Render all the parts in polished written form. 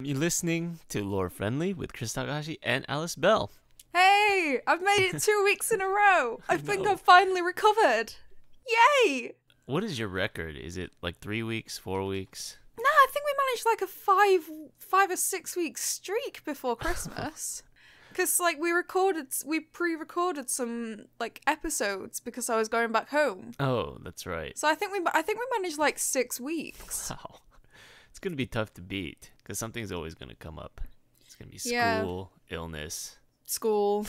You're listening to Lore Friendly with Chris Takahashi and Alice Bell. Hey, I've made it 2 weeks in a row. I think know. I've finally recovered. Yay! What is your record? Is it like 3 weeks, 4 weeks? No, I think we managed like a five or 6 week streak before Christmas. Because like we pre-recorded some like episodes because I was going back home. Oh, that's right. So I think we managed like 6 weeks. Wow. It's going to be tough to beat because something's always going to come up. It's going to be school, illness. School,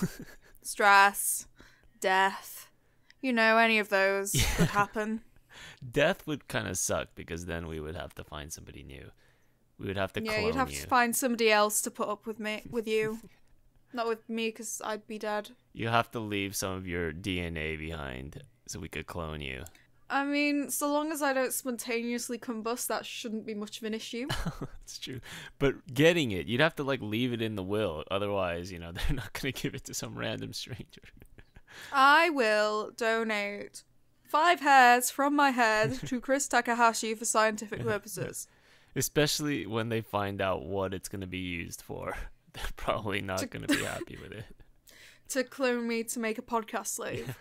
stress, death. You know, any of those could happen. Death would kind of suck because then we would have to find somebody new. We would have to clone you. You'd have to find somebody else to put up with you. Not with me because I'd be dead. You have to leave some of your DNA behind so we could clone you. I mean, so long as I don't spontaneously combust, that shouldn't be much of an issue. That's true. But getting it, you'd have to like leave it in the will. Otherwise, they're not going to give it to some random stranger. I will donate 5 hairs from my head to Chris Takahashi for scientific purposes. Especially when they find out what it's going to be used for. They're probably not going to be happy with it. To clone me to make a podcast slave. Yeah.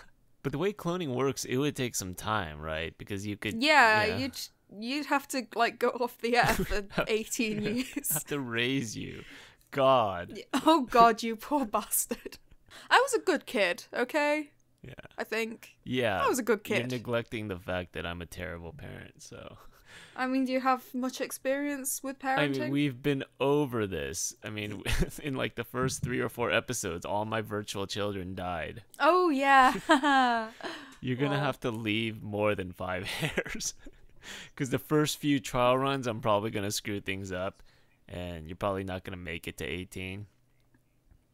But the way cloning works, it would take some time, right? Because you could... You'd have to like go off the air for 18 years. Have to raise you. God. Oh God, you poor bastard. I was a good kid, okay? Yeah. I think. Yeah. I was a good kid. You're neglecting the fact that I'm a terrible parent, so... I mean, do you have much experience with parenting? I mean, we've been over this. I mean, in like the first 3 or 4 episodes, all my virtual children died. Oh, yeah. You're going to have to leave more than 5 hairs. Because the first few trial runs, I'm probably going to screw things up. And you're probably not going to make it to 18.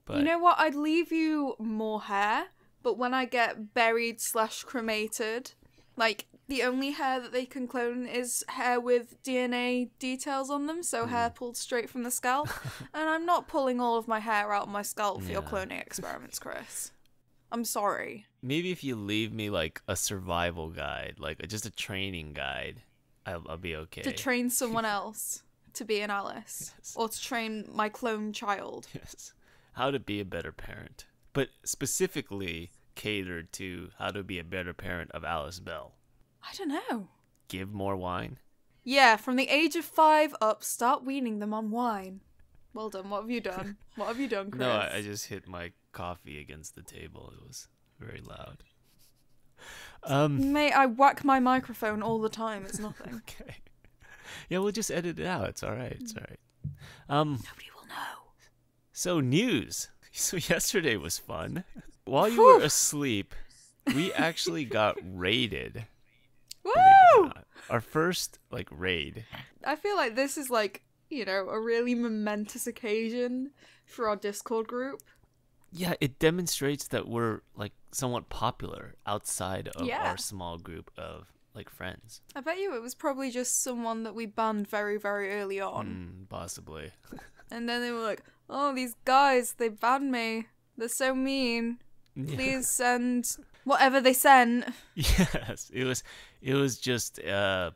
But you know what? I'd leave you more hair. But when I get buried / cremated, like... The only hair that they can clone is hair with DNA details on them, so hair pulled straight from the scalp. And I'm not pulling all of my hair out of my scalp for your cloning experiments, Chris. I'm sorry. Maybe if you leave me like a survival guide, like just a training guide, I'll be okay. To train someone else to be an Alice. Yes. Or to train my clone child. Yes. How to be a better parent. But specifically catered to how to be a better parent of Alice Bell. I don't know. Give more wine? Yeah, from the age of 5 up, start weaning them on wine. Well done. What have you done? What have you done, Chris? No, I just hit my coffee against the table. It was very loud. Mate, I whack my microphone all the time. It's nothing. Okay. Yeah, we'll just edit it out. It's all right. It's all right. Nobody will know. So, news. So, yesterday was fun. While you were asleep, we actually got raided. Woo! Our first raid. I feel like this is a really momentous occasion for our Discord group. Yeah, it demonstrates that we're somewhat popular outside of our small group of friends. I bet you it was probably just someone that we banned very, very early on. Possibly. And then they were like, "Oh, these guys, they banned me. They're so mean. Please send whatever they sent." Yes, it was just an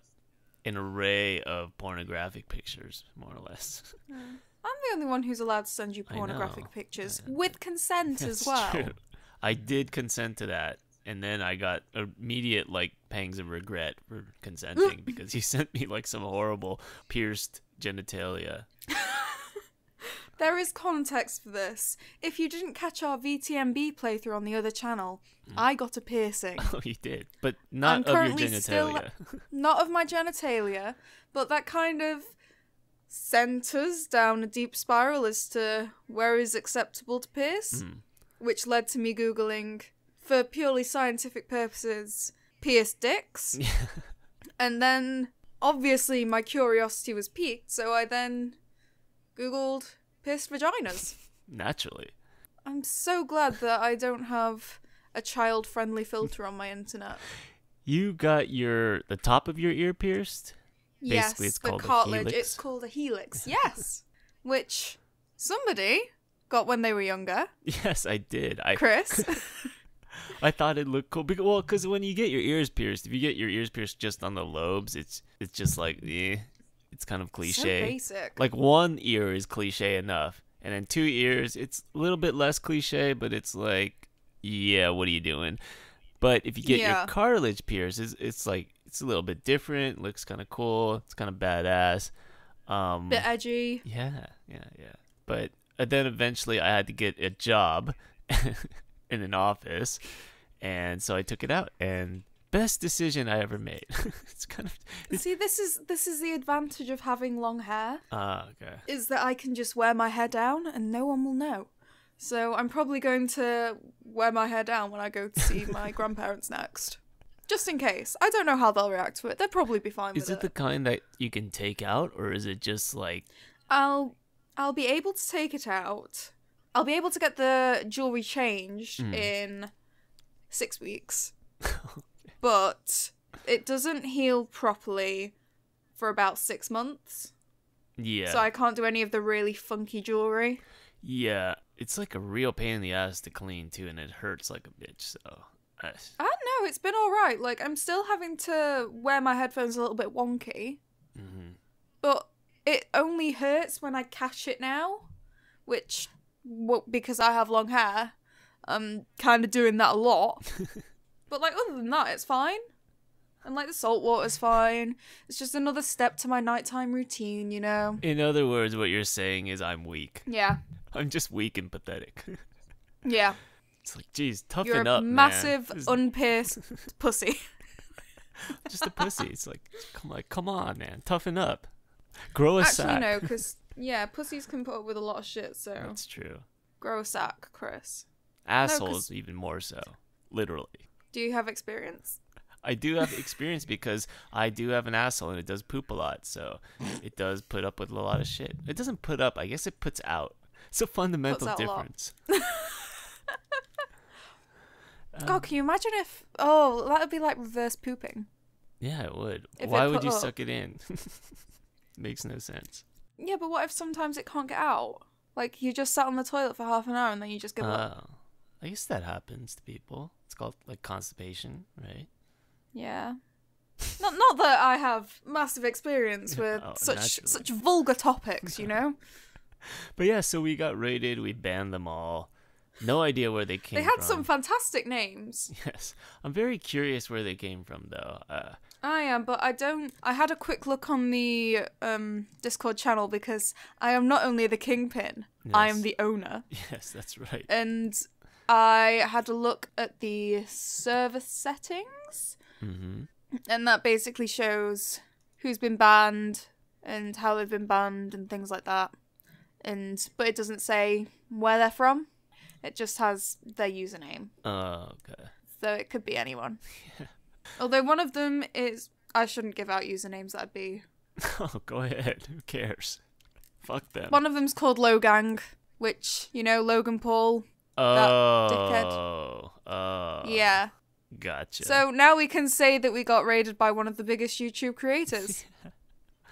array of pornographic pictures, more or less. I'm the only one who's allowed to send you pornographic pictures with consent as well. True. I did consent to that, and then I got immediate pangs of regret for consenting because he sent me some horrible pierced genitalia. There is context for this. If you didn't catch our VTMB playthrough on the other channel, I got a piercing. Oh, you did? But not of your genitalia. Not of my genitalia, but that kind of sent us down a deep spiral as to where is acceptable to pierce, which led to me Googling, for purely scientific purposes, pierced dicks. And then, obviously, my curiosity was piqued, so I then Googled pierced vaginas. Naturally. I'm so glad that I don't have a child-friendly filter on my internet. You got the top of your ear pierced? Yes, basically, it's the called cartilage. a helix. It's called a helix. Yes, which somebody got when they were younger. Yes, I did. Chris. I thought it looked cool because when you get your ears pierced, if you get your ears pierced just on the lobes, it's just it it's kind of So cliche. basic. Like 1 ear is cliche enough, and then 2 ears, it's a little bit less cliche, but it's like, yeah, what are you doing? But if you get your cartilage pierced, it's like it's a little bit different. Looks kind of cool. It's kind of badass. Bit edgy. Yeah. But then eventually I had to get a job in an office, and so I took it out. And best decision I ever made. It's kind of See, this is the advantage of having long hair. okay. Is that I can just wear my hair down and no one will know. So I'm probably going to wear my hair down when I go to see my grandparents next. Just in case. I don't know how they'll react to it. They'll probably be fine with it. Is it the kind that you can take out, or is it just like... I'll be able to take it out. I'll be able to get the jewelry changed in 6 weeks. But it doesn't heal properly for about 6 months. Yeah. So I can't do any of the really funky jewelry. Yeah. It's like a real pain in the ass to clean, too, and it hurts like a bitch, so... I don't know, it's been alright. Like, I'm still having to wear my headphones a little bit wonky. Mm-hmm. But it only hurts when I catch it now. Which, because I have long hair, I'm kind of doing that a lot. But, like, other than that, it's fine. And, like, the salt water's fine. It's just another step to my nighttime routine, you know? In other words, what you're saying is I'm weak. Yeah. I'm just weak and pathetic. Yeah. It's like, geez, toughen You're up, a man. massive, unpierced pussy. Just a pussy. It's like, come on, man, toughen up. Grow a sack. Actually, no, because, yeah, pussies can put up with a lot of shit, so... That's true. Grow a sack, Chris. Assholes, even more so. Literally. Do you have experience? I do have experience because I do have an asshole and it does poop a lot, so it does put up with a lot of shit. It doesn't put up, I guess it puts out. It's a fundamental difference. God, can you imagine if... Oh, that would be like reverse pooping. Yeah, it would. If Why it would put you up. suck it in? Makes no sense. Yeah, but what if sometimes it can't get out? Like, you just sat on the toilet for half an hour and then you just give up. I guess that happens to people. It's called, like, constipation, right? Yeah. Not that I have massive experience with such vulgar topics, you know? But yeah, so we got raided, we banned them all. No idea where they came from. They had some fantastic names. Yes. I'm very curious where they came from, though. I am, but I don't... I had a quick look on the Discord channel because I am not only the kingpin, Yes. I am the owner. Yes, that's right. And I had a look at the server settings, and that basically shows who's been banned and how they've been banned and things like that. But it doesn't say where they're from. It just has their username. Oh, okay. So it could be anyone. Although one of them is... I shouldn't give out usernames, that'd be... Oh, go ahead. Who cares? Fuck them. One of them's called Logang, which, you know, Logan Paul, that dickhead. Yeah. Gotcha. So now we can say that we got raided by one of the biggest YouTube creators.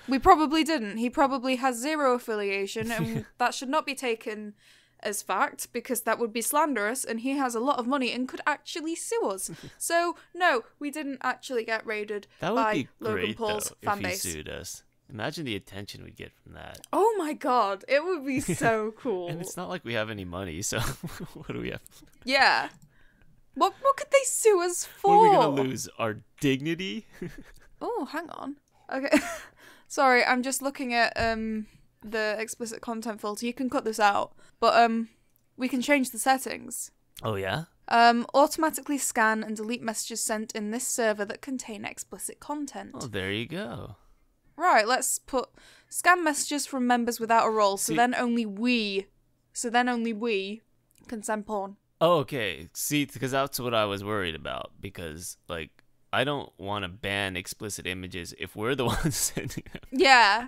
We probably didn't. He probably has zero affiliation, and that should not be taken as fact, because that would be slanderous, and he has a lot of money and could actually sue us. So, no, we didn't actually get raided by Logan Paul's fan base. If he sued us. Imagine the attention we'd get from that. Oh my god, it would be so cool. And it's not like we have any money, so what do we have? Yeah. What could they sue us for? What are we gonna lose? Our dignity? Oh, hang on. Okay. Sorry, I'm just looking at the explicit content filter. You can cut this out. But we can change the settings. Oh yeah? Automatically scan and delete messages sent in this server that contain explicit content. Oh, there you go. Right, let's put scan messages from members without a role, so then only we can send porn. Oh, okay. See, because that's what I was worried about. Because, like, I don't want to ban explicit images if we're the ones sending them. Yeah.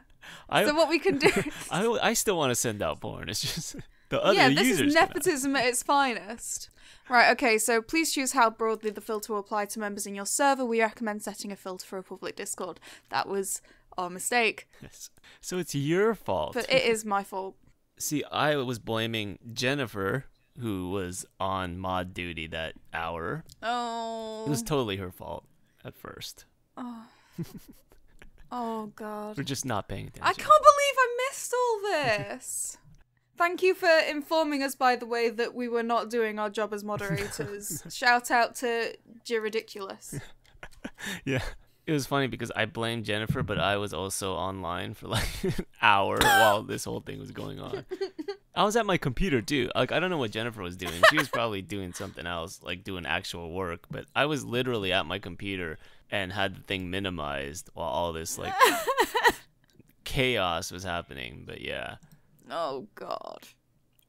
So what we can do is... I still want to send out porn. It's just the other yeah, users. this is nepotism at its finest. Right, okay, so please choose how broadly the filter will apply to members in your server. We recommend setting a filter for a public Discord. That was our mistake. Yes. So it's your fault. But it is my fault. See, I was blaming Jennifer, who was on mod duty that hour. Oh. It was totally her fault at first. Oh. Oh, God. We're just not paying attention. I can't believe I missed all this. Thank you for informing us, by the way, that we were not doing our job as moderators. Shout out to Ridiculous. Yeah. It was funny because I blamed Jennifer, but I was also online for like an hour while this whole thing was going on. I was at my computer too. Like, I don't know what Jennifer was doing. She was probably doing something else, like doing actual work. But I was literally at my computer and had the thing minimized while all this like chaos was happening. But yeah. Oh, God.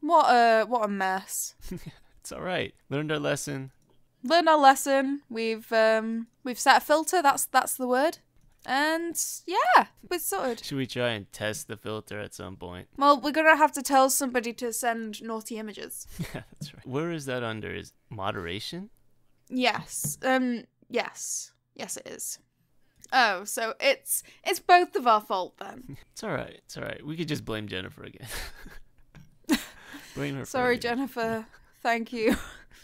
What a mess. It's all right. Learned our lesson. Learned our lesson. We've set a filter. That's the word. And yeah, we're sorted. Should we try and test the filter at some point? Well, we're gonna have to tell somebody to send naughty images. Yeah, that's right. Where is that under? Is moderation? Yes. Yes. Yes, it is. Oh, so it's both of our fault then. It's all right. It's all right. We could just blame Jennifer again. Blame her. Sorry, Jennifer. Thank you.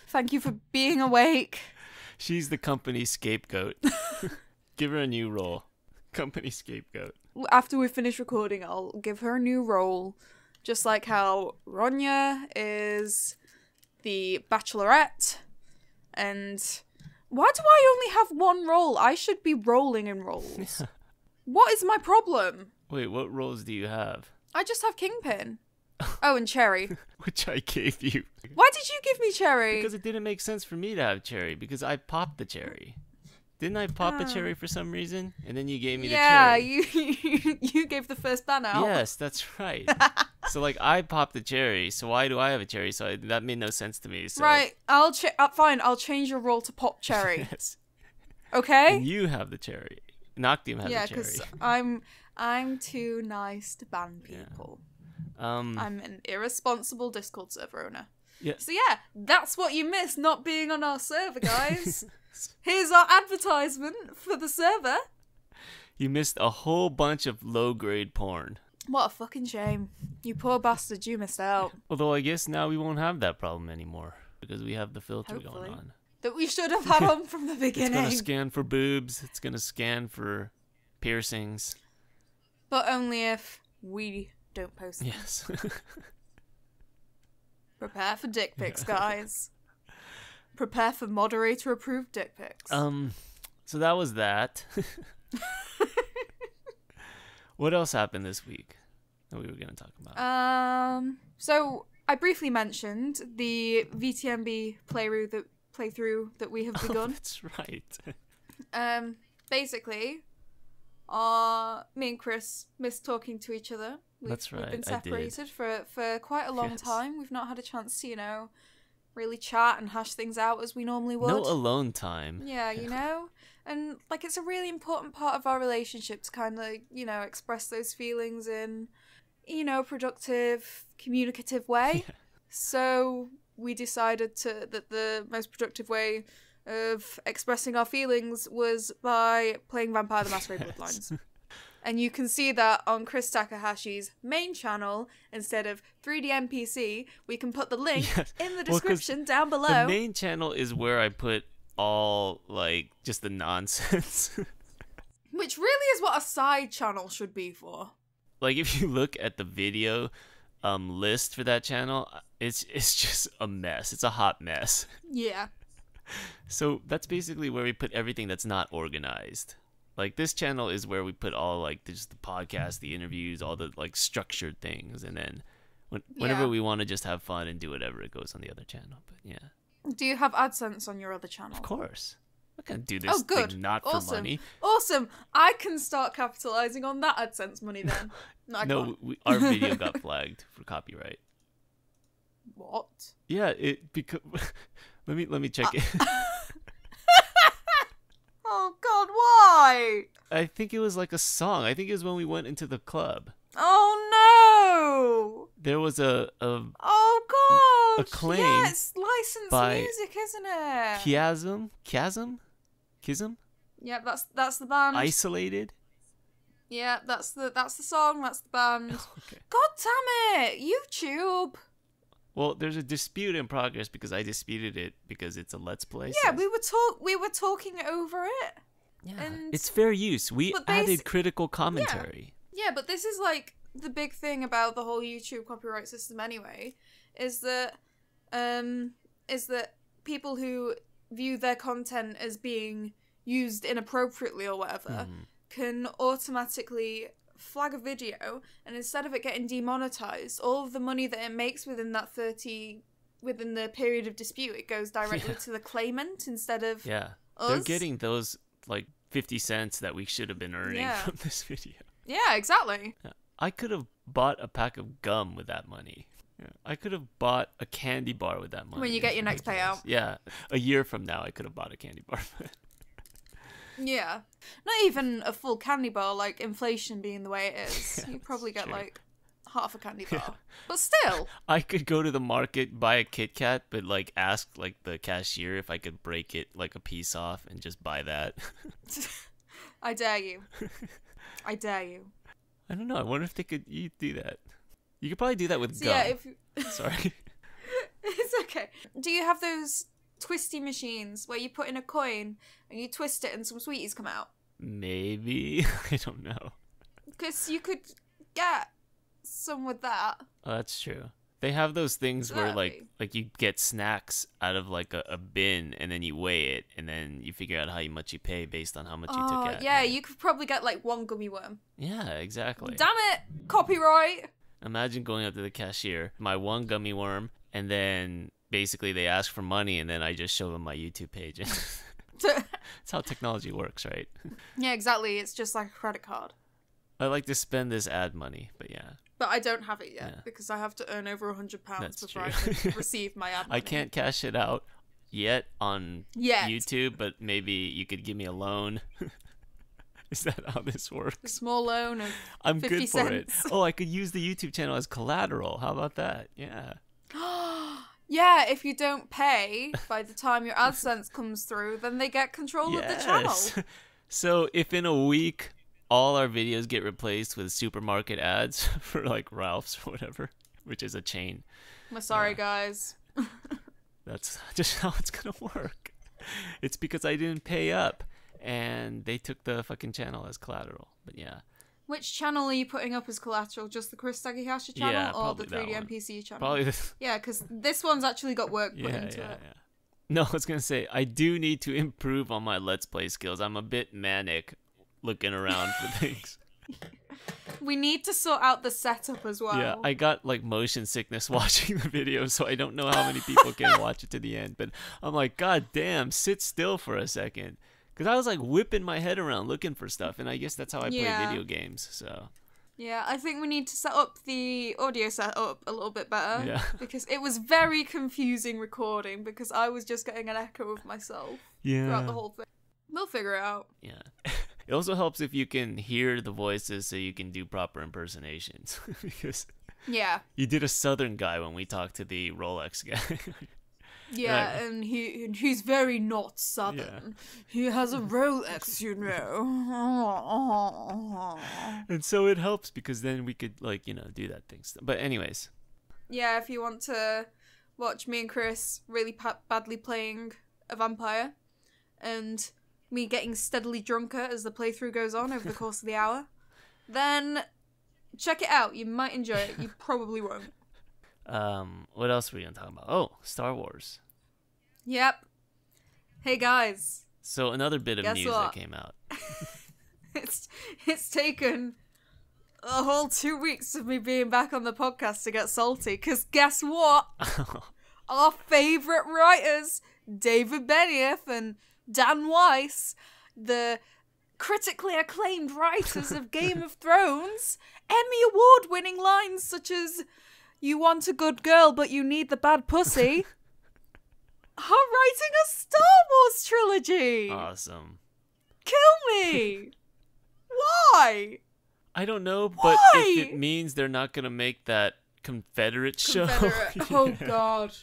Thank you for being awake. She's the company scapegoat. Give her a new role. Company scapegoat. After we finish recording, I'll give her a new role. Just like how Ronya is the bachelorette. And why do I only have one role? I should be rolling in roles. What is my problem? Wait, what roles do you have? I just have Kingpin. Oh, and Cherry. Which I gave you. Why did you give me Cherry? Because it didn't make sense for me to have Cherry, because I popped the cherry. Didn't I pop a cherry for some reason? And then you gave me the cherry. Yeah, you gave the first ban out. Yes, that's right. So, like, I popped the cherry, so why do I have a cherry? So that made no sense to me. So. Right, fine, I'll change your role to Pop Cherry. Yes. Okay? And you have the cherry. Noctium has the cherry. Yeah, because I'm too nice to ban people. Yeah. I'm an irresponsible Discord server owner. Yeah. So yeah, that's what you missed not being on our server, guys. Here's our advertisement for the server. You missed a whole bunch of low-grade porn. What a fucking shame. You poor bastard, you missed out. Although I guess now we won't have that problem anymore because we have the filter Hopefully. going on. That we should have had on from the beginning. It's going to scan for boobs. It's going to scan for piercings. But only if we don't post them. Yes. Prepare for dick pics, guys. Prepare for moderator-approved dick pics. So that was that. What else happened this week that we were going to talk about? So I briefly mentioned the VTMB playthrough that we have begun. Oh, that's right. Basically, me and Chris miss talking to each other. That's right. We've been I did. separated for quite a long Yes. time. We've not had a chance to, really chat and hash things out as we normally would. No alone time. Yeah, and like it's a really important part of our relationship to kind of, express those feelings in, productive, communicative way. Yeah. So we decided that the most productive way of expressing our feelings was by playing Vampire the Masquerade Bloodlines. And you can see that on Chris Takahashi's main channel instead of 3D NPC. We can put the link in the description down below. The main channel is where I put all, just the nonsense. Which really is what a side channel should be for. Like, if you look at the video list for that channel, it's just a mess. It's a hot mess. Yeah. So that's basically where we put everything that's not organized. Like, this channel is where we put all, just the podcast, the interviews, all the, structured things. And then whenever we want to just have fun and do whatever, it goes on the other channel. But, yeah. Do you have AdSense on your other channel? Of course. I'm not going to do this thing not for money. Awesome. I can start capitalizing on that AdSense money then. No, our video got flagged for copyright. What? Yeah, because let me check it. Oh God, why? I think it was like a song. I think it was when we went into the club. Oh no! There was a oh God! a claim. Yeah, it's licensed by music, isn't it? Chasm. Yeah, that's the band. Isolated. Yeah, that's the song. That's the band. Okay. God damn it! YouTube. Well, there's a dispute in progress because I disputed it because it's a Let's Play. Yeah, so- we were talking over it. Yeah, And it's fair use. We but added critical commentary. yeah, but this is like the big thing about the whole YouTube copyright system anyway, is that people who view their content as being used inappropriately or whatever can automatically flag a video, and instead of it getting demonetized, all of the money that it makes within the period of dispute, it goes directly to the claimant instead of us. They're getting those like 50 cents that we should have been earning from this video. Yeah, exactly. I could have bought a pack of gum with that money. I could have bought a candy bar with that money. When you get your next payout. Yeah, a year from now I could have bought a candy bar. Yeah. Not even a full candy bar, like inflation being the way it is. You probably get like half a candy bar. Yeah. But still. I could go to the market, buy a Kit Kat, but like ask like the cashier if I could break it like a piece off and just buy that. I dare you. I dare you. I don't know. I wonder if you do that. You could probably do that with gum. Yeah, if Sorry. It's okay. Do you have those twisty machines where you put in a coin and you twist it and some sweeties come out? Maybe. I don't know. Because you could get some with that. Oh, that's true. They have those things where like you get snacks out of like a bin and then you weigh it and then you figure out how much you pay based on how much you took out. Yeah, you could probably get like one gummy worm. Yeah, exactly. Damn it! Copyright! Imagine going up to the cashier, my one gummy worm, and then basically they ask for money and then I just show them my YouTube page. That's how technology works, right? Yeah, exactly. It's just like a credit card. I like to spend this ad money, but yeah. But I don't have it yet because I have to earn over £100 before I can receive my ad money. I can't cash it out yet on YouTube, but maybe you could give me a loan. Is that how this works? A small loan of I'm 50 good cents. for it. Oh, I could use the YouTube channel as collateral. How about that? Yeah. Yeah, if you don't pay by the time your AdSense comes through, then they get control of the channel. So if in a week all our videos get replaced with supermarket ads for like Ralph's or whatever, which is a chain. I'm sorry, guys. That's just how it's gonna work. It's because I didn't pay up and they took the fucking channel as collateral. But yeah. Which channel are you putting up as collateral? Just the Chris Sagihasha channel or the 3DMPC channel? Probably Yeah, because this one's actually got work put into it. Yeah. No, I was gonna say I do need to improve on my Let's Play skills. I'm a bit manic looking around for things. We need to sort out the setup as well. Yeah, I got like motion sickness watching the video, so I don't know how many people can watch it to the end. But I'm like, God damn, sit still for a second. Because I was like whipping my head around looking for stuff, and I guess that's how I play video games, so. Yeah, I think we need to set up the audio setup a little bit better. Yeah. Because it was very confusing recording, because I was just getting an echo of myself throughout the whole thing. We'll figure it out. Yeah. It also helps if you can hear the voices so you can do proper impersonations. Because you did a Southern guy when we talked to the Rolex guy. Yeah, and he's very not Southern. Yeah. He has a Rolex, you know. And so it helps because then we could, like, you know, do that thing. But anyways. Yeah, if you want to watch me and Chris really badly playing a vampire and me getting steadily drunker as the playthrough goes on over the course of the hour, then check it out. You might enjoy it. You probably won't. What else were we gonna talk about? Oh, Star Wars. Yep. Hey guys. So another bit of news that came out. It's taken a whole 2 weeks of me being back on the podcast to get salty, because guess what? Our favourite writers, David Benioff and Dan Weiss, the critically acclaimed writers of Game of Thrones, Emmy Award-winning lines such as, "You want a good girl, but you need the bad pussy," are writing a Star Wars trilogy. Awesome. Kill me. Why? I don't know, but if it means they're not gonna make that Confederate show. Oh God.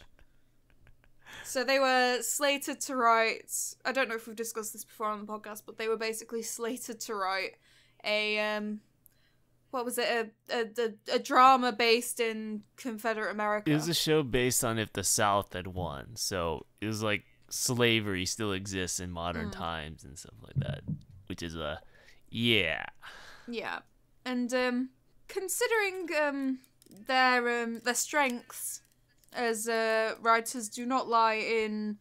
So they were slated to write, I don't know if we've discussed this before on the podcast, but they were basically slated to write a what was it? A drama based in Confederate America. It was a show based on if the South had won. So it was like slavery still exists in modern times and stuff like that. which is yeah. Yeah, and considering their strengths as writers do not lie in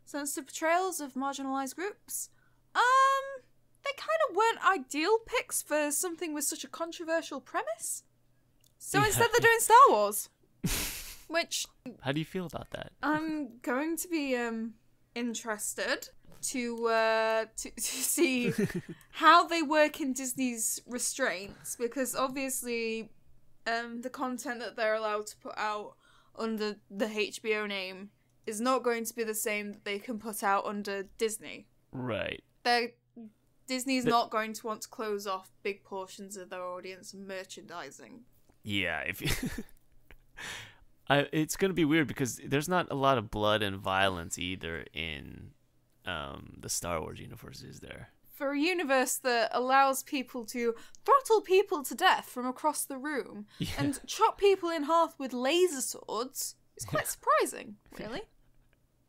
sensitive portrayals of marginalized groups, they kind of weren't ideal picks for something with such a controversial premise. So instead they're doing Star Wars. Which... How do you feel about that? I'm going to be interested to see how they work in Disney's restraints, because obviously the content that they're allowed to put out under the HBO name is not going to be the same that they can put out under Disney. Right. Disney's not going to want to close off big portions of their audience and merchandising. Yeah, if you it's going to be weird because there's not a lot of blood and violence either in the Star Wars universe, is there? For a universe that allows people to throttle people to death from across the room and chop people in half with laser swords, it's quite surprising, really.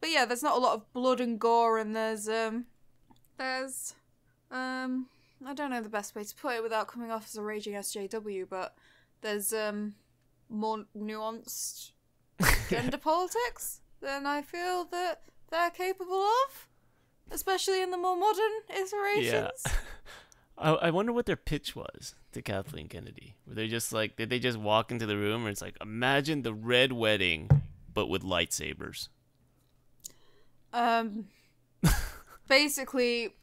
But yeah, there's not a lot of blood and gore, and there's I don't know the best way to put it without coming off as a raging SJW, but there's more nuanced gender politics than I feel that they're capable of, especially in the more modern iterations. Yeah. I wonder what their pitch was to Kathleen Kennedy. Were they just like, did they just walk into the room and it's like, imagine the red wedding, but with lightsabers? Basically,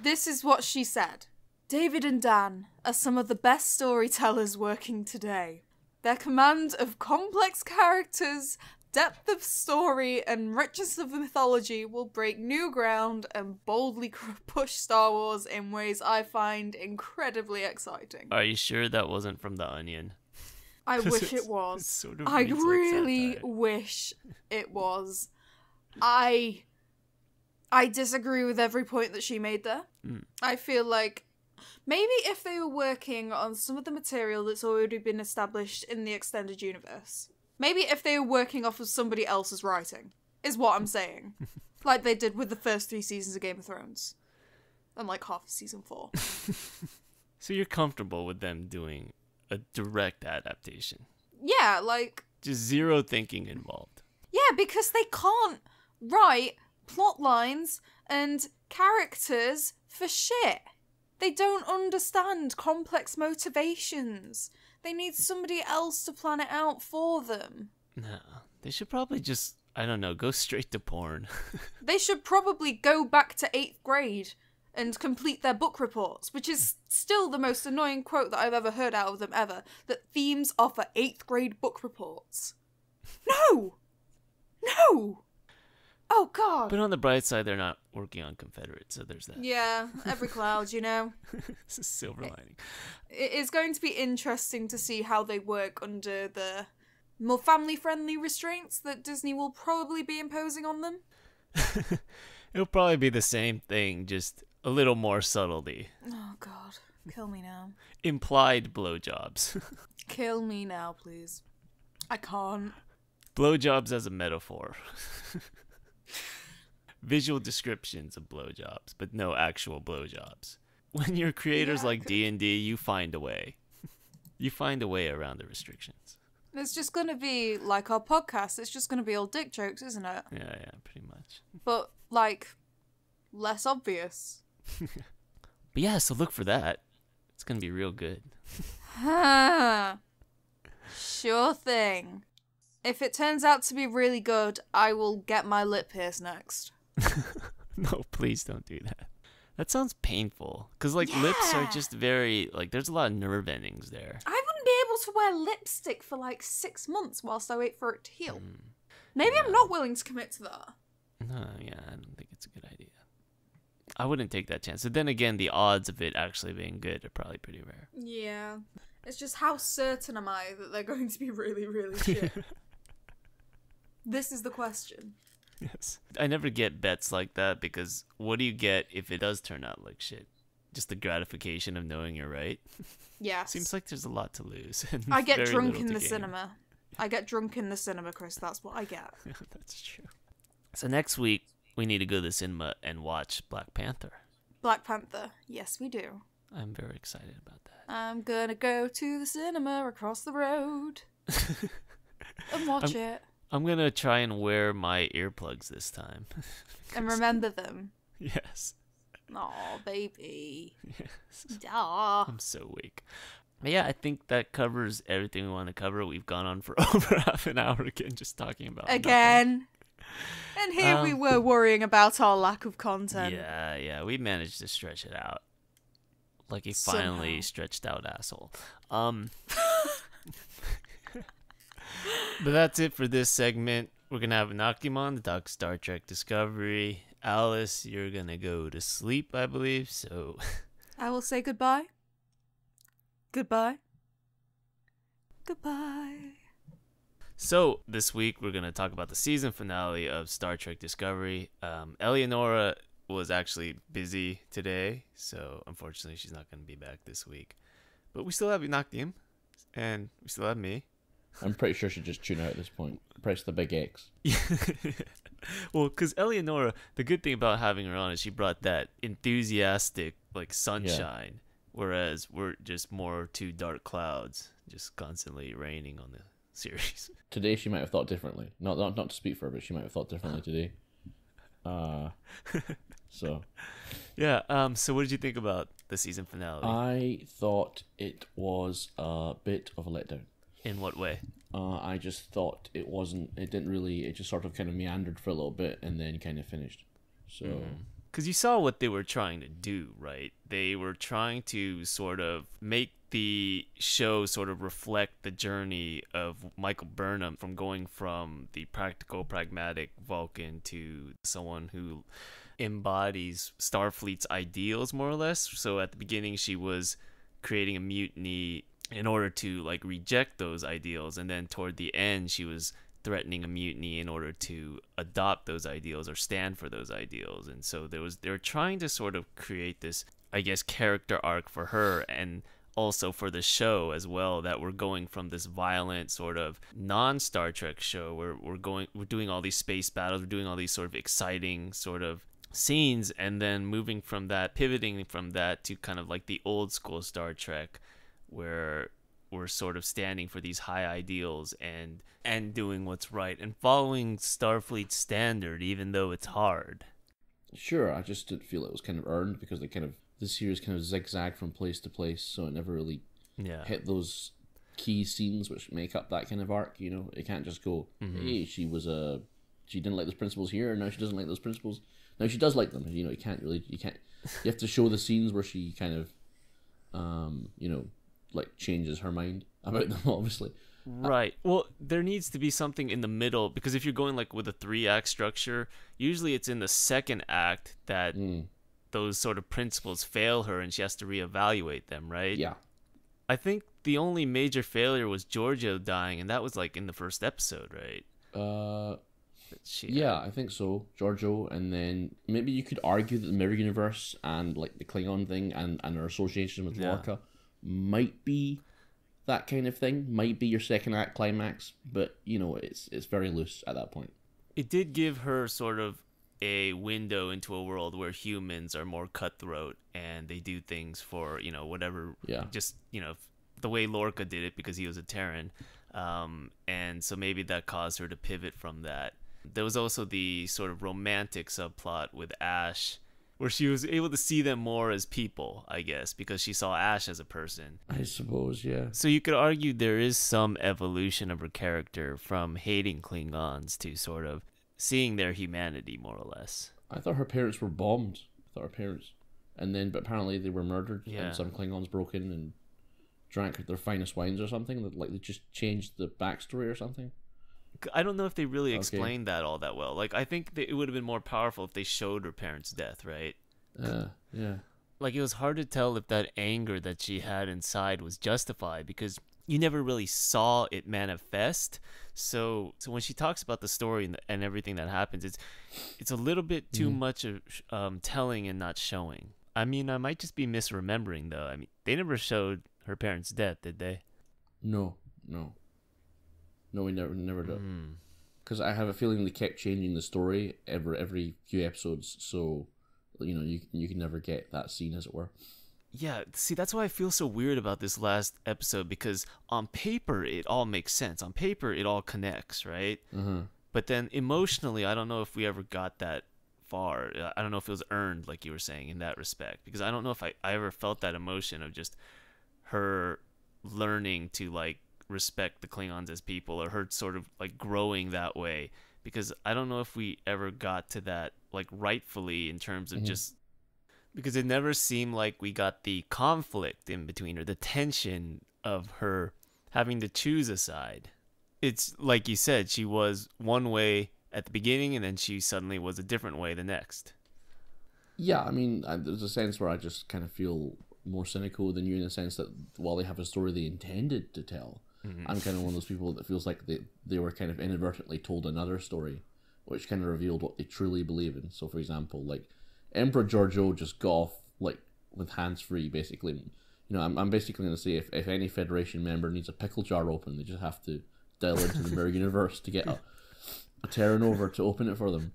this is what she said. David and Dan are some of the best storytellers working today. Their command of complex characters, depth of story, and richness of mythology will break new ground and boldly push Star Wars in ways I find incredibly exciting. Are you sure that wasn't from The Onion? I wish it was. Sort of I reads like really satire. wish it was. I disagree with every point that she made there. I feel like maybe if they were working on some of the material that's already been established in the extended universe, maybe if they were working off of somebody else's writing, is what I'm saying. Like they did with the first 3 seasons of Game of Thrones. And like half of season 4. So you're comfortable with them doing a direct adaptation? Yeah, like... Just zero thinking involved. Yeah, because they can't write plot lines and characters for shit. They don't understand complex motivations. They need somebody else to plan it out for them. No, they should probably just, I don't know, go straight to porn. They should probably go back to 8th grade and complete their book reports, which is still the most annoying quote that I've ever heard out of them ever, that themes are for 8th grade book reports. No! No! Oh, God. But on the bright side, they're not working on Confederate, so there's that. Yeah, every cloud, you know. It's a silver lining. It is going to be interesting to see how they work under the more family-friendly restraints that Disney will probably be imposing on them. It'll probably be the same thing, just a little more subtlety. Oh, God. Kill me now. Implied blowjobs. Kill me now, please. I can't. Blowjobs as a metaphor. Visual descriptions of blowjobs, but no actual blowjobs. When you're creators like D&D, you find a way. You find a way around the restrictions. It's just going to be like our podcast. It's just going to be all dick jokes, isn't it? Yeah, pretty much. But, like, less obvious. But yeah, so look for that. It's going to be real good. Sure thing. If it turns out to be really good, I will get my lip pierced next. No, please don't do that. That sounds painful. Because, like, lips are just very, like, there's a lot of nerve endings there. I wouldn't be able to wear lipstick for, like, 6 months whilst I wait for it to heal. Maybe I'm not willing to commit to that. No, yeah, I don't think it's a good idea. I wouldn't take that chance. So then again, the odds of it actually being good are probably pretty rare. Yeah. It's just how certain am I that they're going to be really, really shit? This is the question. Yes. I never get bets like that because what do you get if it does turn out like shit? Just the gratification of knowing you're right? Yeah. Seems like there's a lot to lose. I get drunk in the cinema. I get drunk in the cinema, Chris. That's what I get. That's true. So next week, we need to go to the cinema and watch Black Panther. Black Panther. Yes, we do. I'm very excited about that. I'm gonna go to the cinema across the road and watch it. I'm gonna try and wear my earplugs this time. And remember them. Yes. Aw, baby. Yes. Aw. I'm so weak. But yeah, I think that covers everything we want to cover. We've gone on for over half an hour again, just talking about Again. And here we were worrying about our lack of content. Yeah, we managed to stretch it out. Like a Somehow. finally stretched out asshole. But that's it for this segment. We're gonna have Nakiman to talk Star Trek Discovery. Alice, you're gonna go to sleep, I believe, so I will say goodbye. Goodbye. Goodbye. So this week we're gonna talk about the season finale of Star Trek Discovery. Eleonora was actually busy today, so unfortunately she's not gonna be back this week. But we still have Nakdim, and we still have me. I'm pretty sure she'd just tune out at this point. Press the big X. Well, because Eleonora, the good thing about having her on is she brought that enthusiastic like sunshine, whereas we're just more two dark clouds, just constantly raining on the series. Today she might have thought differently. Not to speak for her, but she might have thought differently today. So Yeah. So what did you think about the season finale? I thought it was a bit of a letdown. In what way? I just thought it didn't really, it just sort of kind of meandered for a little bit and then kind of finished. So, Because you saw what they were trying to do, right? They were trying to sort of make the show sort of reflect the journey of Michael Burnham from going from the practical, pragmatic Vulcan to someone who embodies Starfleet's ideals, more or less. So at the beginning, she was creating a mutiny in order to like reject those ideals, and then toward the end she was threatening a mutiny in order to adopt those ideals or stand for those ideals. And so they were trying to sort of create this, I guess, character arc for her, and also for the show as well, that we're going from this violent sort of non-Star Trek show where we're doing all these space battles, we're doing all these sort of exciting sort of scenes, and then moving from that, pivoting from that to kind of like the old school Star Trek, where we're sort of standing for these high ideals and doing what's right and following Starfleet's standard, even though it's hard. sure, I just didn't feel it was kind of earned because the series kind of zigzagged from place to place, so it never really hit those key scenes which make up that kind of arc. You know, it can't just go, hey, she didn't like those principles here, and now she doesn't like those principles. Now she does like them. You know, you have to show the scenes where she kind of, like changes her mind about them, obviously. Right. Well, there needs to be something in the middle, because if you're going like with a 3-act structure, usually it's in the second act that those sort of principles fail her and she has to reevaluate them, right? Yeah. I think the only major failure was Giorgio dying, and that was like in the first episode, right? Yeah, I think so. Giorgio, and then maybe you could argue that the Mirror Universe and like the Klingon thing and her association with Lorca might be that kind of thing, might be your second act climax, but you know, it's very loose at that point. It did give her sort of a window into a world where humans are more cutthroat and they do things for, you know, whatever, just, you know, the way Lorca did it because he was a Terran. And so maybe that caused her to pivot from that. There was also the sort of romantic subplot with Ash, where she was able to see them more as people, I guess, because she saw Ash as a person. I suppose, yeah. So you could argue there is some evolution of her character from hating Klingons to sort of seeing their humanity, more or less. I thought her parents were bombed. But apparently they were murdered, and some Klingons broke in and drank their finest wines or something. Like they just changed the backstory or something. I don't know if they really explained that all that well. Like, I think that it would have been more powerful if they showed her parents' death, right? Yeah. Like, it was hard to tell if that anger that she had inside was justified because you never really saw it manifest. So when she talks about the story and everything that happens, it's a little bit too much of telling and not showing. I mean, I might just be misremembering, though. I mean, they never showed her parents' death, did they? No, we never did. Because I have a feeling they kept changing the story every few episodes. So, you can never get that scene, as it were. Yeah, see, that's why I feel so weird about this last episode, because on paper it all makes sense. On paper it all connects, right? Mm-hmm. But then emotionally, I don't know if we ever got that far. I don't know if it was earned, like you were saying, in that respect, because I don't know if I ever felt that emotion of just her learning to like respect the Klingons as people, or her sort of like growing that way, because I don't know if we ever got to that like rightfully in terms of just, because it never seemed like we got the conflict in between, or the tension of her having to choose a side. It's like you said, she was one way at the beginning, and then she suddenly was a different way the next. Yeah, I mean, there's a sense where I just kind of feel more cynical than you, in the sense that while they have a story they intended to tell, I'm kind of one of those people that feels like they were kind of inadvertently told another story, which kind of revealed what they truly believe in. So, for example, like, Emperor Giorgio just got off, like, with hands-free, basically. You know, I'm basically going to say if any Federation member needs a pickle jar open, they just have to dial into the mirror universe to get a Terran over to open it for them.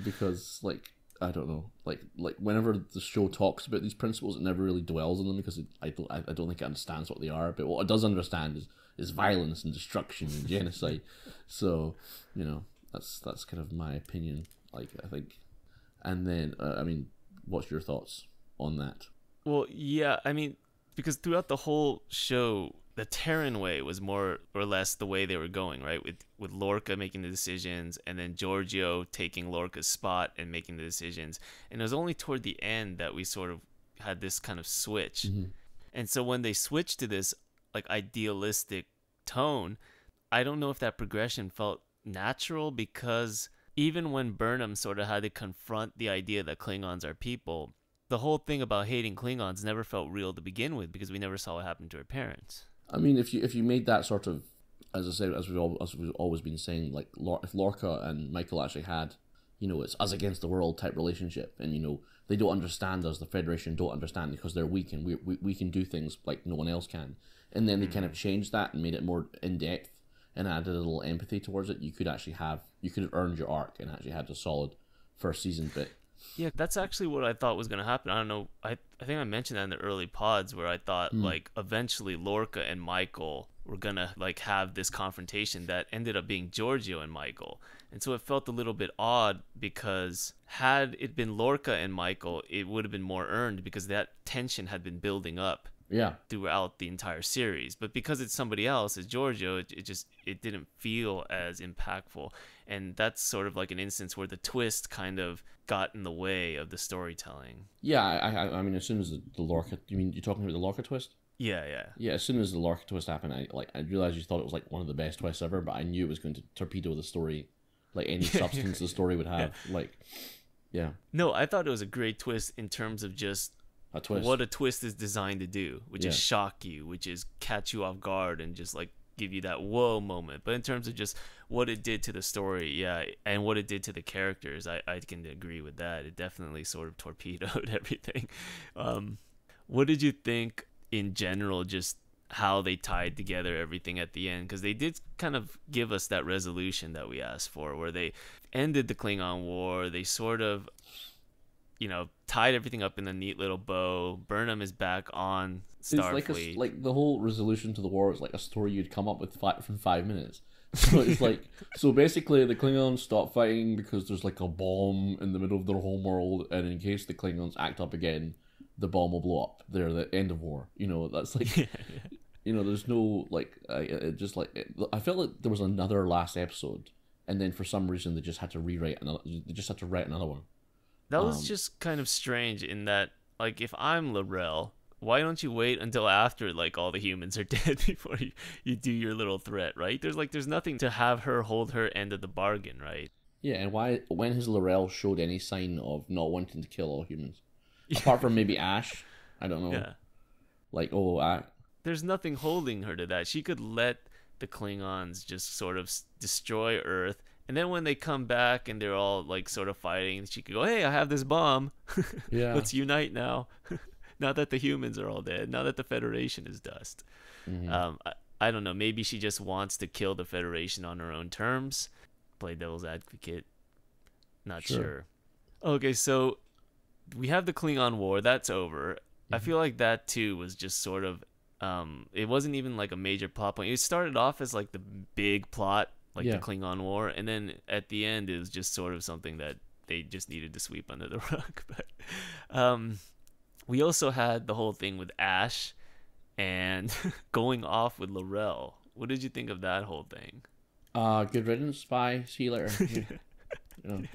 Because, like, I don't know, like whenever the show talks about these principles, it never really dwells on them, because I don't think it understands what they are. But what it does understand is violence and destruction and genocide. So, you know, that's kind of my opinion. Like, I think, and then I mean, what's your thoughts on that? Well, yeah, I mean, because throughout the whole show, the Terran way was more or less the way they were going, right? With Lorca making the decisions, and then Giorgio taking Lorca's spot and making the decisions. And it was only toward the end that we sort of had this kind of switch. And so when they switched to this like idealistic tone, I don't know if that progression felt natural, because even when Burnham sort of had to confront the idea that Klingons are people, the whole thing about hating Klingons never felt real to begin with, because we never saw what happened to her parents. I mean, if you made that sort of, as I said, as we've always been saying, like, if Lorca and Michael actually had, you know, it's us against the world type relationship, and, you know, they don't understand us, the Federation don't understand, because they're weak, and we can do things like no one else can, and then they kind of changed that and made it more in depth and added a little empathy towards it, you could have earned your arc and actually had a solid first season bit. Yeah, that's actually what I thought was going to happen. I don't know. I think I mentioned that in the early pods, where I thought like eventually Lorca and Michael were going to like have this confrontation that ended up being Giorgio and Michael. And so it felt a little bit odd, because had it been Lorca and Michael, it would have been more earned, because that tension had been building up throughout the entire series. But because it's somebody else, it's Giorgio, it didn't feel as impactful. And that's sort of like an instance where the twist kind of got in the way of the storytelling. Yeah, I mean, as soon as the Lorca, you're talking about the Lorca twist? Yeah. Yeah, as soon as the Lorca twist happened, I realized you thought it was like one of the best twists ever, but I knew it was going to torpedo the story, like any substance the story would have. Yeah. Like, yeah. No, I thought it was a great twist in terms of just a twist. What a twist is designed to do, which is shock you, which is catch you off guard and just like give you that whoa moment. But in terms of just what it did to the story, and what it did to the characters, I can agree with that. It definitely sort of torpedoed everything. What did you think in general, just how they tied together everything at the end? Because they did kind of give us that resolution that we asked for, where they ended the Klingon War. They sort of, you know, tied everything up in a neat little bow. Burnham is back on Starfleet. It's like the whole resolution to the war is like a story you'd come up with from 5 minutes. So it's like, so basically the Klingons stop fighting because there's like a bomb in the middle of their home world, and in case the Klingons act up again, the bomb will blow up. They're the end of war. You know, that's like, you know, there's no like, I felt like there was another last episode, and then for some reason they just had to write another one. That was just kind of strange in that, like, if I'm L'Rell, why don't you wait until after, like, all the humans are dead before you do your little threat, right? There's nothing to have her hold her end of the bargain, right? Yeah, and when has L'Rell showed any sign of not wanting to kill all humans? Apart from maybe Ash, I don't know. Yeah. Like, there's nothing holding her to that. She could let the Klingons just sort of destroy Earth, and then when they come back and they're all like sort of fighting, she could go, "Hey, I have this bomb. Yeah. Let's unite now." Now that the humans are all dead, now that the Federation is dust. Mm-hmm. I don't know. Maybe she just wants to kill the Federation on her own terms. Play devil's advocate. Not sure. Okay, so we have the Klingon War. That's over. I feel like that too was just sort of it wasn't even like a major plot point. It started off as like the big plot, like the Klingon War, and then at the end it was just sort of something that they just needed to sweep under the rug. But we also had the whole thing with Ash and going off with Laurel. What did you think of that whole thing? Good riddance. Bye. See you later.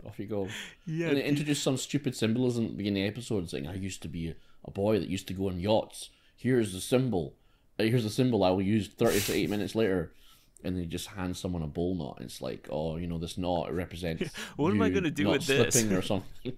Off you go. Yeah. And they introduced some stupid symbolism at the beginning of the episode, saying, "I used to be a boy that used to go on yachts. Here's the symbol. Here's the symbol I will use 38 minutes later." And they just hand someone a bowl knot. And it's like, oh, this knot, it represents what am I gonna do with this? Or something.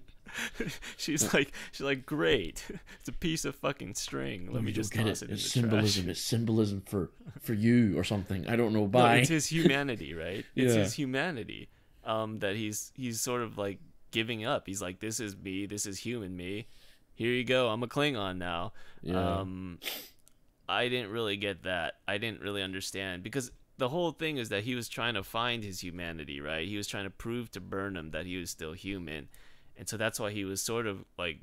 she's like, great. It's a piece of fucking string. Let me just toss it in the symbolism. trash. It's symbolism for you or something. I don't know. Bye. No, it's his humanity, right? It's his humanity. That he's sort of like giving up. He's like, this is me. This is human me. Here you go. I'm a Klingon now. Yeah. I didn't really get that. I didn't really understand, because the whole thing is that he was trying to find his humanity, right? He was trying to prove to Burnham that he was still human. And so that's why he was sort of like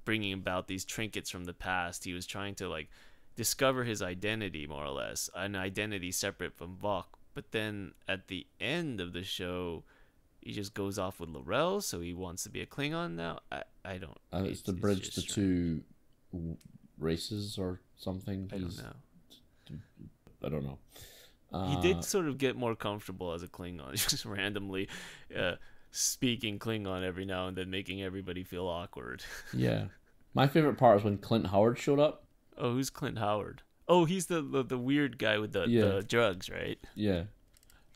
bringing about these trinkets from the past. He was trying to like discover his identity, more or less, an identity separate from Vok. But then at the end of the show, he just goes off with Laurel, so he wants to be a Klingon now. I don't. It's to bridge the two races or something. I don't know. He did sort of get more comfortable as a Klingon, just randomly speaking Klingon every now and then, making everybody feel awkward. Yeah. My favorite part is when Clint Howard showed up. Oh, who's Clint Howard? Oh, he's the weird guy with the drugs, right? Yeah.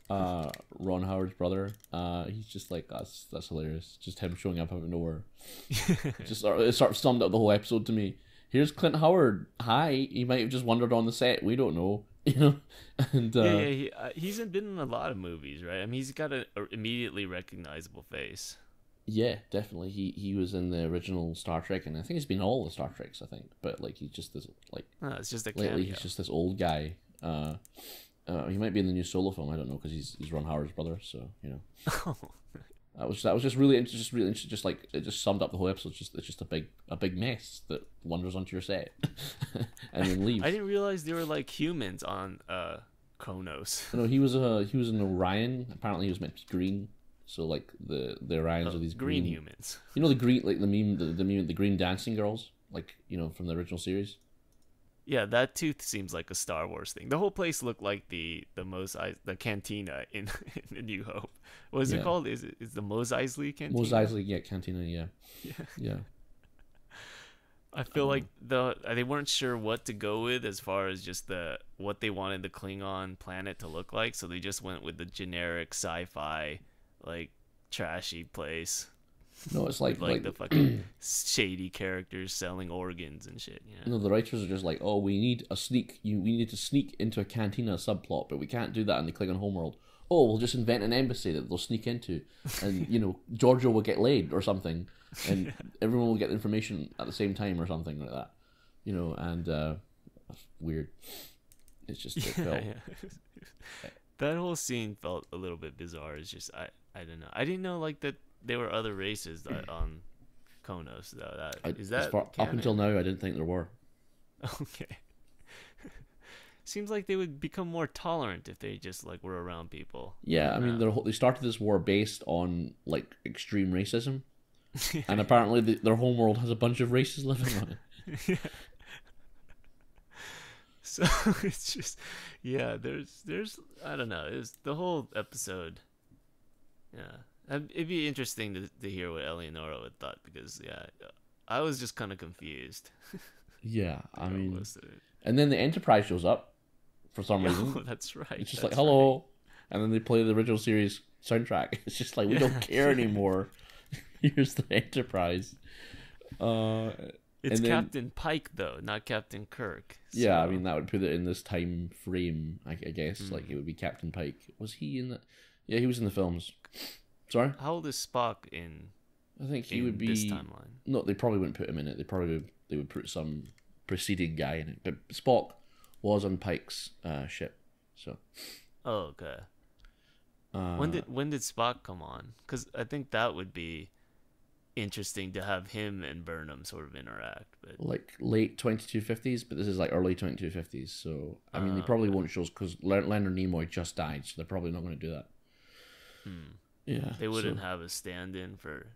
Ron Howard's brother. He's just like, that's hilarious. Just him showing up out of nowhere. It sort of summed up the whole episode to me. Here's Clint Howard. Hi. He might have just wandered on the set. We don't know. And he's been in a lot of movies, right? I mean, he's got an immediately recognizable face. Yeah, definitely. He was in the original Star Trek, and I think he's been in all the Star Treks, I think. But like, he's just this like. It's just a lately, cameo. he's just this old guy. He might be in the new Solo film. I don't know, because he's Ron Howard's brother. So that was just really interesting. Just like, it just summed up the whole episode. It's just a big mess that wanders onto your set and then leaves. I didn't realize they were like humans on Kronos. No, he was an Orion. Apparently, he was meant to be green. So like the Orions are these green humans. You know, the green, like the meme, the green dancing girls, like, from the original series. Yeah, that too seems like a Star Wars thing. The whole place looked like the cantina in A New Hope. What is it called? Is the Mos Eisley cantina? Mos Eisley, cantina. Yeah. I feel like they weren't sure what to go with as far as just what they wanted the Klingon planet to look like, so they just went with the generic sci-fi, like, trashy place. No, it's like the fucking shady characters selling organs and shit. No, the writers are just like, oh, we need a sneak. We need to sneak into a cantina subplot, but we can't do that in the Klingon homeworld. Oh, we'll just invent an embassy that they'll sneak into, and Giorgio will get laid or something, and everyone will get information at the same time or something like that. And that's weird. It's just that whole scene felt a little bit bizarre. It's just I don't know. I didn't know like that there were other races on Kronos though. Up until now, I didn't think there were. Okay. Seems like they would become more tolerant if they just like were around people. Yeah, I mean they started this war based on like extreme racism, and apparently their homeworld has a bunch of races living on it. Yeah. So it's just, there's I don't know. It was the whole episode. Yeah, it'd be interesting to hear what Eleonora would thought, because I was just kind of confused. Yeah, I mean, and then the Enterprise shows up for some reason. Oh, that's right. It's just like, hello, right. And then they play the original series soundtrack. It's just like, we don't care anymore. Here's the Enterprise. It's Captain Pike though, not Captain Kirk. So. Yeah, I mean that would put it in this time frame. I guess like it would be Captain Pike. Was he in the? Yeah, he was in the films. Sorry. How old is Spock in? I think he would be this timeline. No, they probably wouldn't put him in it. They would put some preceding guy in it. But Spock was on Pike's ship. So. Oh, okay. When did Spock come on? Because I think that would be interesting to have him and Burnham sort of interact. But like late 2250s, but this is like early 2250s. So I mean, they probably won't show because Leonard Nimoy just died, so they're probably not going to do that. Yeah, they wouldn't have a stand-in for.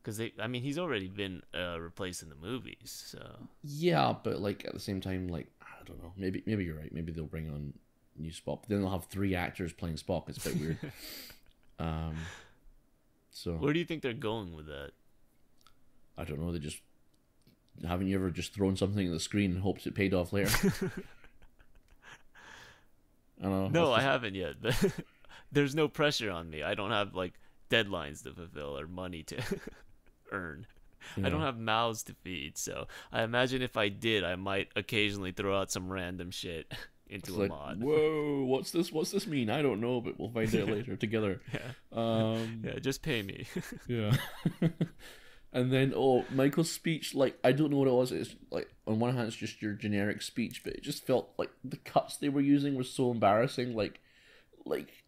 Because he's already been replaced in the movies, so. Yeah, but like at the same time, like I don't know. Maybe you're right. Maybe they'll bring on new Spock. But then they'll have 3 actors playing Spock. It's a bit weird. So. Where do you think they're going with that? I don't know. They just haven't you ever just thrown something at the screen and hoped it paid off later? I don't know. No, I haven't yet. But there's no pressure on me. I don't have like deadlines to fulfill or money to earn. Yeah. I don't have mouths to feed, so I imagine if I did, I might occasionally throw out some random shit into a mod. Whoa, what's this mean? I don't know, but we'll find out later together. Yeah. Yeah, just pay me. Yeah. And then Michael's speech, like I don't know what it was. It's like on one hand it's just your generic speech, but it just felt like the cuts they were using were so embarrassing. Like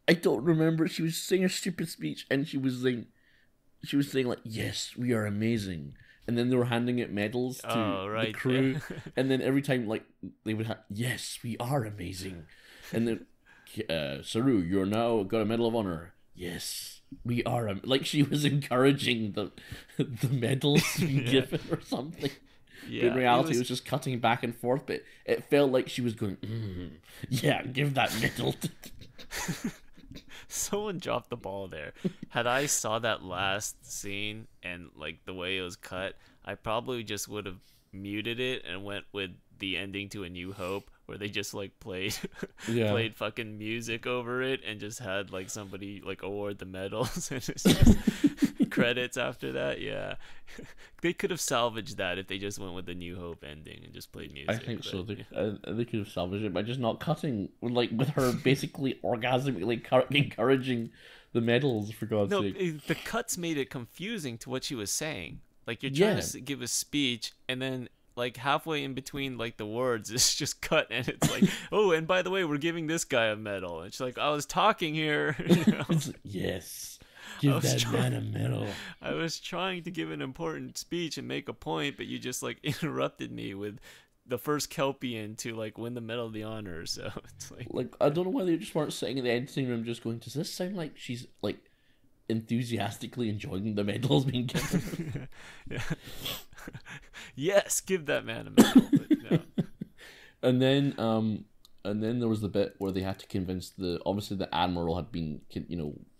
I don't remember. She was saying a stupid speech and she was saying like, yes, we are amazing. And then they were handing out medals to the crew. Yeah. And then every time, like, they would have, yes, we are amazing. And then, Saru, you're now got a Medal of Honor. Yes, we are. Like, she was encouraging the medals to be given or something. Yeah, but in reality, it was just cutting back and forth. But it felt like she was going, yeah, give that medal to... Someone dropped the ball there. Had I saw that last scene and like the way it was cut, I probably just would have muted it and went with the ending to A New Hope, where they just like played fucking music over it and just had like somebody like award the medals and it's just credits after that. Yeah, they could have salvaged that if they just went with the New Hope ending and just played music. I think so. They could have salvaged it by just not cutting, like with her basically orgasmically encouraging the medals, for God's sake. No, the cuts made it confusing to what she was saying. Like you're trying to give a speech and then like halfway in between like the words it's just cut and it's like, oh, and by the way, we're giving this guy a medal. And she's like, I was talking here. You know? Yes. Give that man a medal. I was trying to give an important speech and make a point, but you just like interrupted me with the first Kelpian to like win the Medal of the Honor. So it's like I don't know why they just weren't sitting in the editing room just going, does this sound like she's like enthusiastically enjoying the medals being given? Yeah. Yes, give that man a medal. But no. And then there was the bit where they had to convince obviously the Admiral had been,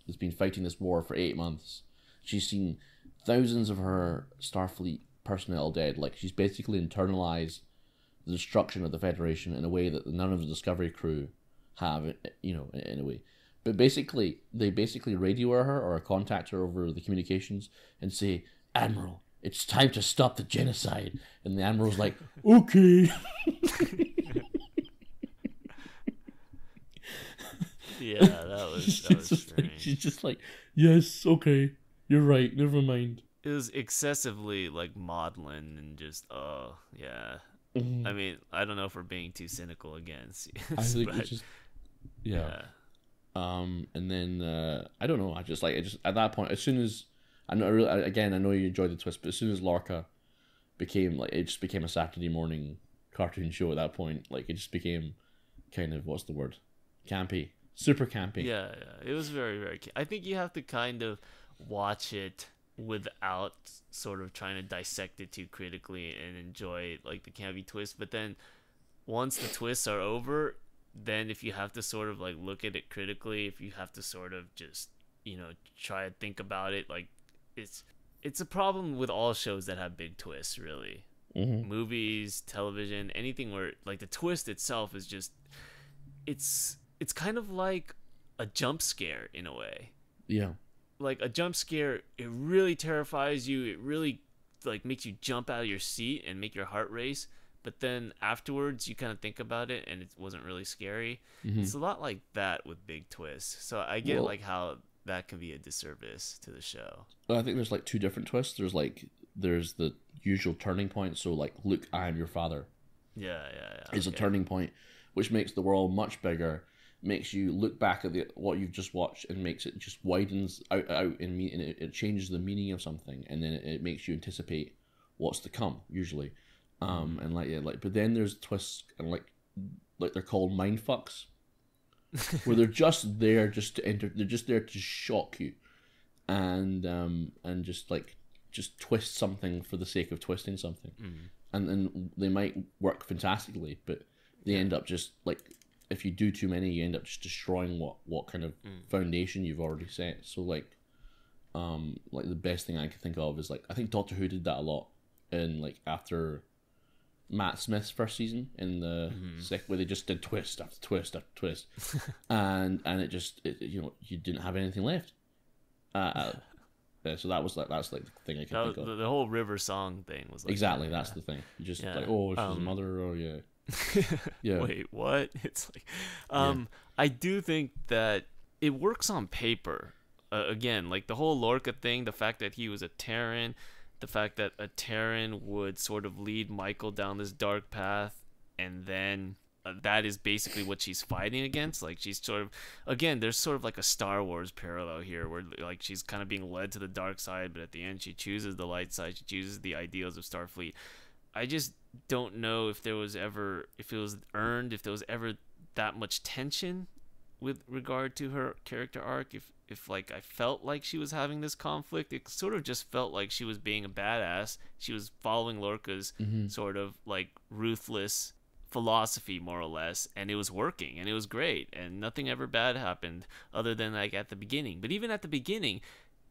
has been fighting this war for 8 months. She's seen thousands of her Starfleet personnel dead. Like she's basically internalized the destruction of the Federation in a way that none of the Discovery crew have, in a way. But they basically radio her or contact her over the communications and say, Admiral, it's time to stop the genocide. And the Admiral's like, okay. Yeah, that was strange. She's just like, yes, okay, you're right, never mind. It was excessively like maudlin and just, yeah. Mm-hmm. I mean, I don't know if we're being too cynical against. I think it's just, yeah. And then I don't know. I just at that point, as soon as I know you enjoyed the twist, but as soon as Lorca became like, it just became a Saturday morning cartoon show at that point. Like it just became kind of, what's the word? Campy, super campy. Yeah. It was very, very. I think you have to kind of watch it without sort of trying to dissect it too critically and enjoy like the campy twist. But then once the twists are over, then if you have to sort of like look at it critically, if you have to sort of just try to think about it, like it's a problem with all shows that have big twists, really. Mm-hmm. Movies, television, anything where like the twist itself is just it's kind of like a jump scare in a way. Yeah, like a jump scare, it really terrifies you, it really like makes you jump out of your seat and make your heart race. But then afterwards, you kind of think about it, and it wasn't really scary. Mm-hmm. It's a lot like that with big twists. So I get like how that can be a disservice to the show. Well, I think there's like 2 different twists. There's the usual turning point. So like, Luke, I am your father. Yeah. Is a turning point, which makes the world much bigger, makes you look back at what you've just watched and makes it just widens out and it changes the meaning of something, and then it makes you anticipate what's to come usually. And but then there's twists, and like they're called mind fucks, where they're just there just to enter. They're just there to shock you, and just twist something for the sake of twisting something, and then they might work fantastically, but they end up just like, if you do too many, you end up just destroying what kind of foundation you've already set. So like the best thing I can think of is like, I think Doctor Who did that a lot in like after Matt Smith's first season in the where they just did twist after twist after twist, and you didn't have anything left. So that's the thing I can think of. The whole River Song thing was like exactly that's the thing. You just like, oh, she's a mother, or yeah. Wait, what? It's like, I do think that it works on paper. Again, like the whole Lorca thing, the fact that he was a Terran, the fact that a Terran would sort of lead Michael down this dark path, and then that is basically what she's fighting against. Like, she's sort of, again, there's sort of like a Star Wars parallel here, where like she's kind of being led to the dark side, but at the end she chooses the light side. She chooses the ideals of Starfleet. I just don't know if it was ever that much tension with regard to her character arc. If like I felt like she was having this conflict, it sort of just felt like she was being a badass. She was following Lorca's sort of like ruthless philosophy, more or less, and it was working, and it was great, and nothing ever bad happened other than like at the beginning. But even at the beginning,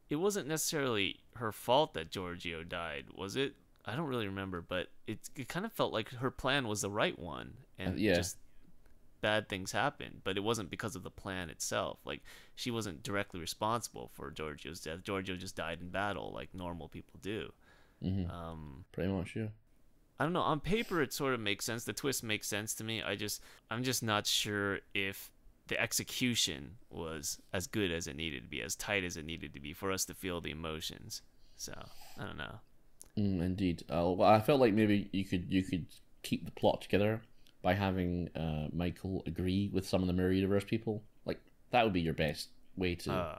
it wasn't necessarily her fault that Giorgio died, was it? I don't really remember, but it kind of felt like her plan was the right one, and just bad things happened, but it wasn't because of the plan itself. Like, she wasn't directly responsible for Giorgio's death. Giorgio just died in battle like normal people do. Pretty much, yeah. I don't know, on paper it sort of makes sense. The twist makes sense to me. I'm just not sure if the execution was as good as it needed to be, as tight as it needed to be for us to feel the emotions. So I don't know. Indeed. Well, I felt like maybe you could keep the plot together by having Michael agree with some of the Mirror Universe people. Like, that would be your best way to,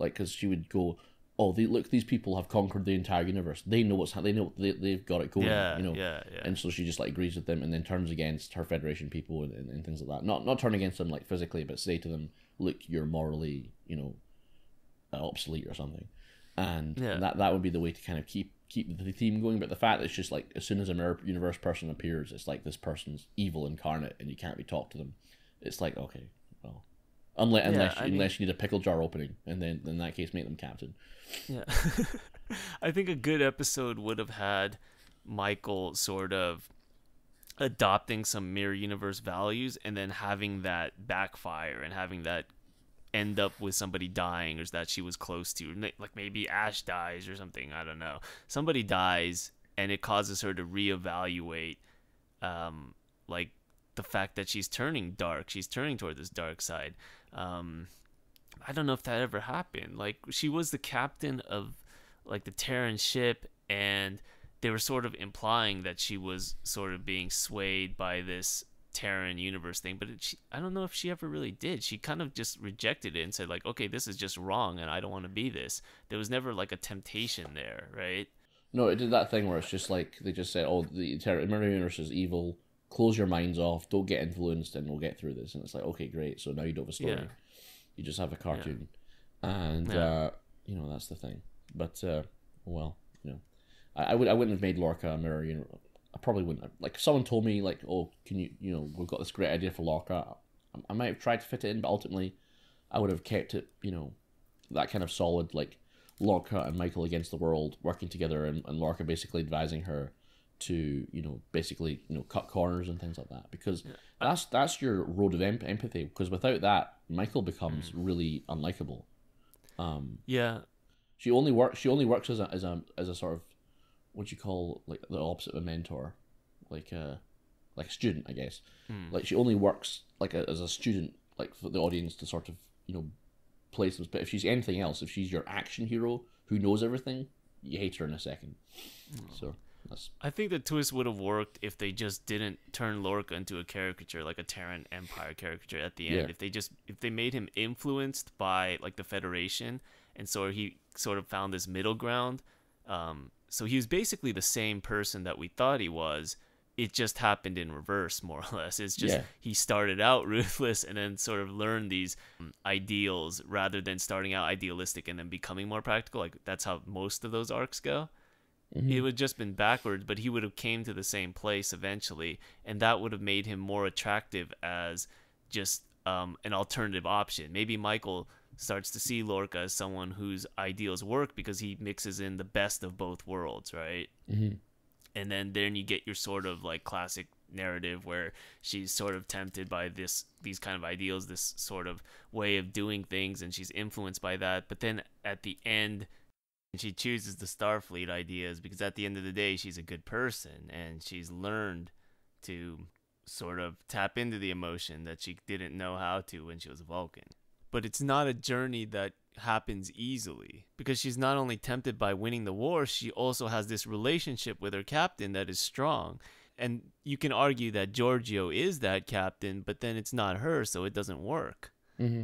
like, because she would go, "Oh, look, these people have conquered the entire universe. They know they've got it going." Yeah. And so she just like agrees with them, and then turns against her Federation people and things like that. Not turn against them like physically, but say to them, "Look, you're morally, obsolete or something." And that would be the way to kind of keep the theme going. But the fact that it's just like, as soon as a Mirror Universe person appears, it's like this person's evil incarnate, and you can't be talked to them. It's like, okay, well, unless you need a pickle jar opening, and then in that case, make them captain. Yeah. I think a good episode would have had Michael sort of adopting some Mirror Universe values, and then having that backfire, and having that end up with somebody dying, or that she was close to, like maybe Ash dies or something. I don't know. Somebody dies, and it causes her to reevaluate, like the fact that she's turning dark. She's turning toward this dark side. I don't know if that ever happened. Like, she was the captain of like the Terran ship, and they were sort of implying that she was sort of being swayed by this Terran universe thing, but I don't know if she ever really did. She kind of just rejected it and said like, okay, this is just wrong, and I don't want to be this. There was never like a temptation there, right? No, it did that thing where it's just like, they just said, "Oh, the Mirror Universe is evil. Close your minds off. Don't get influenced, and we'll get through this." And it's like, okay, great. So now you don't have a story. Yeah. You just have a cartoon, and that's the thing. But well, I wouldn't have made Lorca a Mirror Universe. I probably wouldn't have. Like, if someone told me like, "Oh, can you we've got this great idea for Lorca," I might have tried to fit it in, but ultimately I would have kept it, that kind of solid, like Lorca and Michael against the world, working together, and Lorca basically advising her to basically cut corners and things like that, because that's your road of empathy, because without that, Michael becomes really unlikable. She only works as a sort of, what you call, like, the opposite of a mentor, like a student, I guess. Like, she only works like as a student, like, for the audience to sort of place them. But if she's anything else, if she's your action hero who knows everything, you hate her in a second. So I think the twist would have worked if they just didn't turn Lorca into a caricature, like a Terran Empire caricature at the end. Yeah. If they made him influenced by like the Federation, and so he sort of found this middle ground. So he was basically the same person that we thought he was. It just happened in reverse, more or less. It's just he started out ruthless and then sort of learned these ideals rather than starting out idealistic and then becoming more practical. Like that's how most of those arcs go. Mm-hmm. It would have just been backwards, but he would have came to the same place eventually, and that would have made him more attractive as just an alternative option. Maybe Michael starts to see Lorca as someone whose ideals work because he mixes in the best of both worlds, right? Mm-hmm. And then you get your sort of like classic narrative where she's sort of tempted by these kind of ideals, this sort of way of doing things, and she's influenced by that. But then at the end, she chooses the Starfleet ideas because at the end of the day, she's a good person and she's learned to sort of tap into the emotion that she didn't know how to when she was a Vulcan. But it's not a journey that happens easily because she's not only tempted by winning the war, she also has this relationship with her captain that is strong. And you can argue that Giorgio is that captain, but then it's not her, so it doesn't work. Mm-hmm.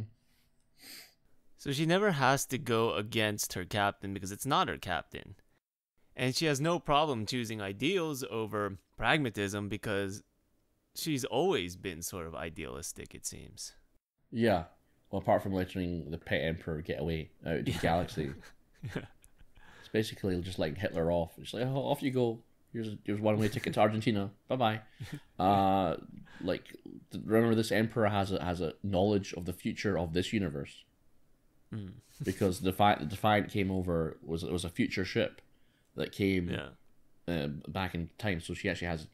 So she never has to go against her captain because it's not her captain. And she has no problem choosing ideals over pragmatism because she's always been sort of idealistic, it seems. Yeah. Well, apart from letting the pet emperor get away out of the galaxy. It's basically just like Hitler off. It's like, oh, off you go. Here's one-way ticket to Argentina. Bye-bye. Remember, this emperor has a knowledge of the future of this universe. Because the Defiant came over, it was a future ship that came back in time. So she actually has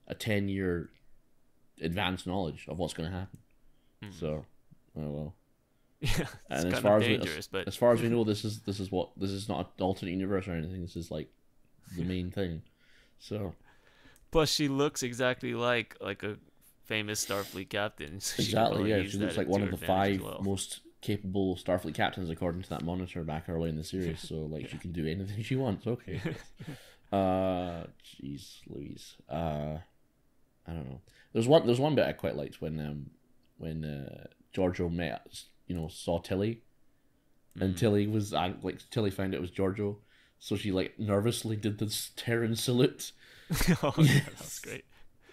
a 10-year advanced knowledge of what's going to happen. So, oh well. Yeah, it's and kind of dangerous, but as far as we know, this is not an alternate universe or anything. This is like the main thing. So, plus she looks exactly like a famous Starfleet captain. So exactly, yeah. She looks like one of the 5 most capable Starfleet captains according to that monitor back early in the series. So like she can do anything she wants. Okay. Jeez Louise. I don't know. There's one bit I quite liked when Giorgio saw Tilly, and Tilly was Tilly found it was Giorgio, so she like nervously did this Terran salute. Oh yeah, that was great.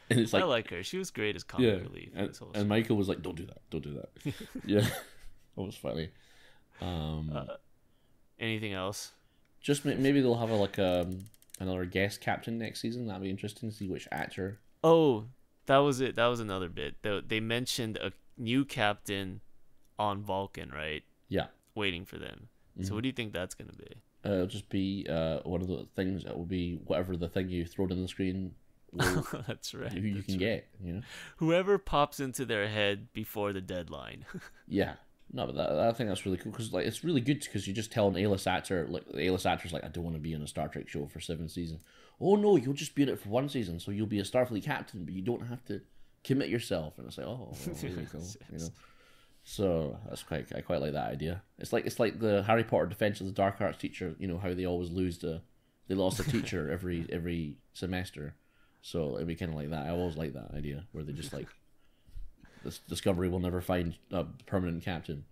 And it's like, I like her. She was great as comic relief. And Michael was like, "Don't do that." Yeah, that was funny. Anything else? Just maybe they'll have another guest captain next season. That'd be interesting to see which actor. Oh, that was it. That was another bit. They mentioned a new captain on Vulcan, right? Yeah. Waiting for them. Mm-hmm. So what do you think that's going to be? It'll just be one of the things that will be whatever the thing you throw on the screen. That's right. Who you can get, Whoever pops into their head before the deadline. Yeah. No, but I think that's really cool because it's really good because you just tell an A-list actor, the A-list actor's like, I don't want to be on a Star Trek show for 7 seasons. Oh no, you'll just be in it for 1 season, so you'll be a Starfleet captain, but you don't have to commit yourself. And it's like, oh, well, there you go, So I quite like that idea. It's like the Harry Potter Defense of the Dark Arts teacher. How they always they lost a teacher every semester. So it'd be kind of like that. I always like that idea where they just like this Discovery will never find a permanent captain.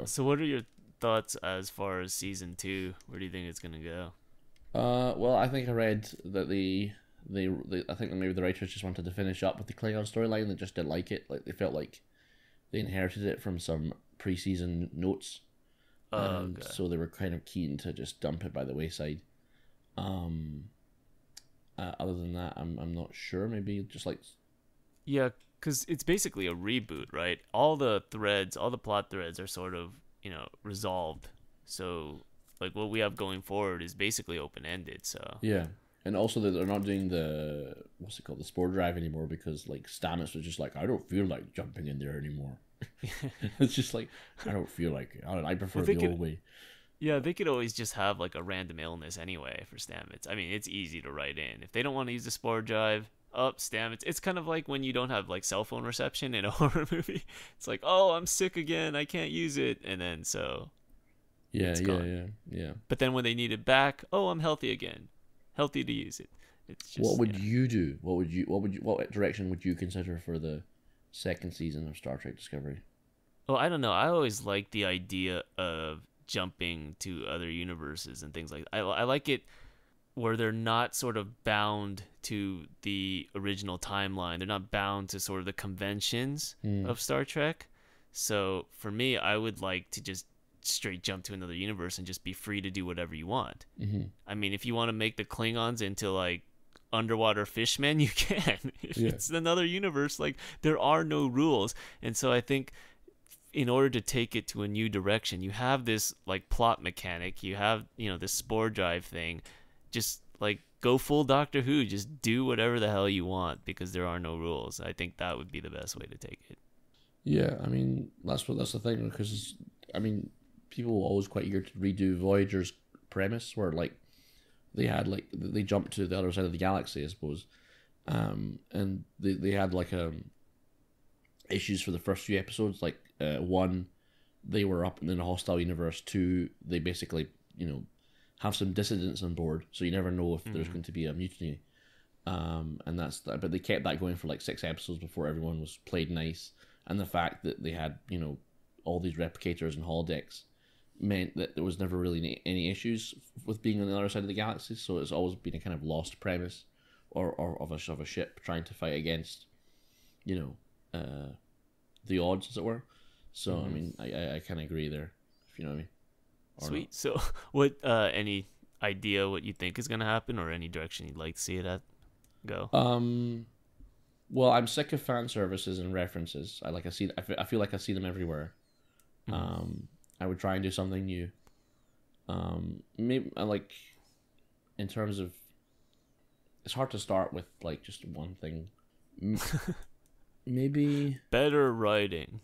So what are your thoughts as far as season 2? Where do you think it's gonna go? Well, I think I read that I think that maybe the writers just wanted to finish up with the Klingon storyline. They just didn't like it. Like they felt like they inherited it from some pre-season notes, Okay. So they were kind of keen to just dump it by the wayside. Other than that, I'm not sure. Maybe just like because it's basically a reboot, right? All the plot threads are sort of resolved. So like what we have going forward is basically open ended. So yeah. And also that they're not doing the spore drive anymore because like Stamets was just like, I don't feel like jumping in there anymore. It's just like, I don't feel like it. I prefer the old way. Yeah, they could always just have like a random illness anyway for Stamets. I mean, it's easy to write in. If they don't want to use the spore drive, Stamets. It's kind of like when you don't have like cell phone reception in a horror movie. It's like, oh, I'm sick again. I can't use it. And then so. Yeah. But then when they need it back, oh, I'm healthy again. healthy to use it. It's just, what would you do? What direction would you consider for the second season of Star Trek Discovery? Oh, I don't know. I always like the idea of jumping to other universes and things like that. I like it where they're not sort of bound to the original timeline. They're not bound to sort of the conventions of Star Trek. So for me, I would like to just straight jump to another universe and just be free to do whatever you want. Mm-hmm. I mean, if you want to make the Klingons into like underwater fishmen, you can. If it's another universe, like there are no rules. And so I think in order to take it to a new direction, you have this like plot mechanic, you have, this spore drive thing. Just like go full Doctor Who, just do whatever the hell you want because there are no rules. I think that would be the best way to take it. Yeah, I mean that's the thing, because I mean people were always quite eager to redo Voyager's premise, where like they jumped to the other side of the galaxy, I suppose, and they had like issues for the first few episodes. Like 1, they were up in a hostile universe. 2, they basically have some dissidents on board, so you never know if there's going to be a mutiny. And that's that. But they kept that going for like 6 episodes before everyone was played nice. And the fact that they had, all these replicators and holodecks meant that there was never really any issues with being on the other side of the galaxy. So it's always been a kind of lost premise, or of a ship trying to fight against, the odds, as it were. So I mean, I kind of agree there, if you know what I mean. Sweet. Not. So, what any idea what you think is going to happen, or any direction you'd like to see it go? Well, I'm sick of fan services and references. I feel like I see them everywhere. I would try and do something new. Maybe like in terms of, it's hard to start with like just one thing. Maybe better writing.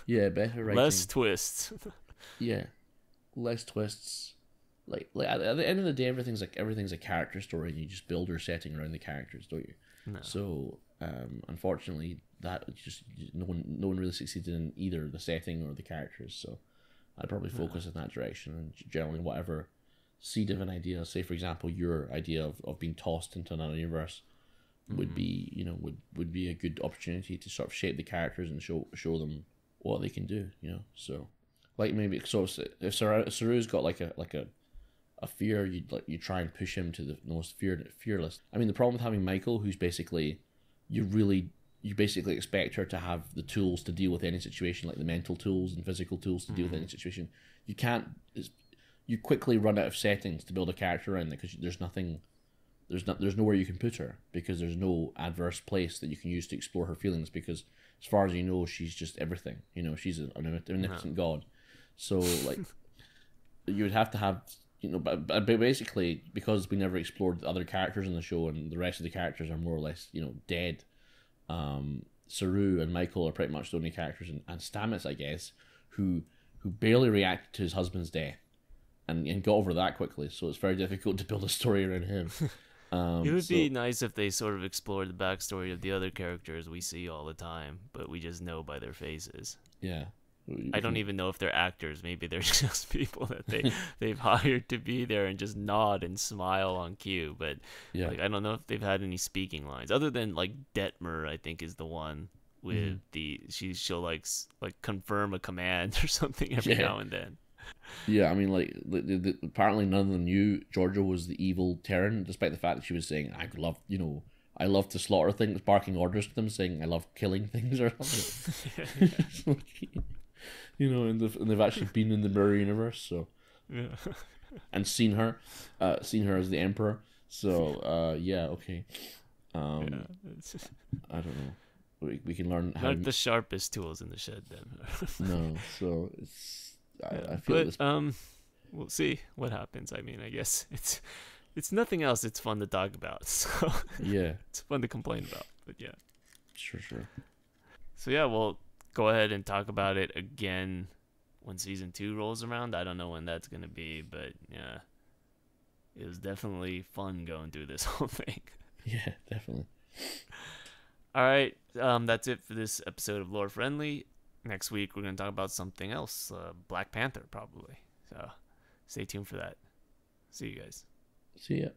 Yeah, better writing. Less twists. Yeah. Less twists. Like at the end of the day, everything's a character story, and you just build your setting around the characters, don't you? No. So unfortunately, that just no one really succeeded in either the setting or the characters. So I'd probably focus in that direction, and generally whatever seed of an idea, say for example your idea of being tossed into another universe, would be would be a good opportunity to sort of shape the characters and show them what they can do. So. Like maybe if Saru's got like a fear, you try and push him to the most fearless. I mean, the problem with having Michael, who's basically you basically expect her to have the tools to deal with any situation, like the mental tools and physical tools to deal with any situation. You can't. You quickly run out of settings to build a character around it, because there's nowhere you can put her, because there's no adverse place that you can use to explore her feelings, because as far as you know, she's just everything. She's an omnipotent god. So like you would have to have but basically, because we never explored the other characters in the show, and the rest of the characters are more or less dead, Saru and Michael are pretty much the only characters, and Stamets, I guess, who barely reacted to his husband's death and got over that quickly, so it's very difficult to build a story around him. It would be nice if they sort of explored the backstory of the other characters we see all the time, but we just know by their faces. Yeah. I don't even know if they're actors. Maybe they're just people that they've hired to be there and just nod and smile on cue. But I don't know if they've had any speaking lines other than like Detmer. I think is the one with she'll like confirm a command or something every now and then. Yeah, I mean, like apparently none of them knew Georgia was the evil Terran, despite the fact that she was saying, I love to slaughter things, barking orders to them, saying I love killing things or something. And they've actually been in the mirror universe, so and seen her as the Emperor. So okay. I don't know. We can learn how. Not the sharpest tools in the shed, then. No, so it's. I feel. But we'll see what happens. I mean, I guess it's nothing else. It's fun to talk about. So yeah, it's fun to complain about. But yeah, sure. So yeah, we'll go ahead and talk about it again when season 2 rolls around. I don't know when that's gonna be, but yeah, it was definitely fun going through this whole thing. Yeah, definitely. All right, that's it for this episode of Lore Friendly. Next week we're gonna talk about something else, Black Panther probably. So stay tuned for that. See you guys. See ya.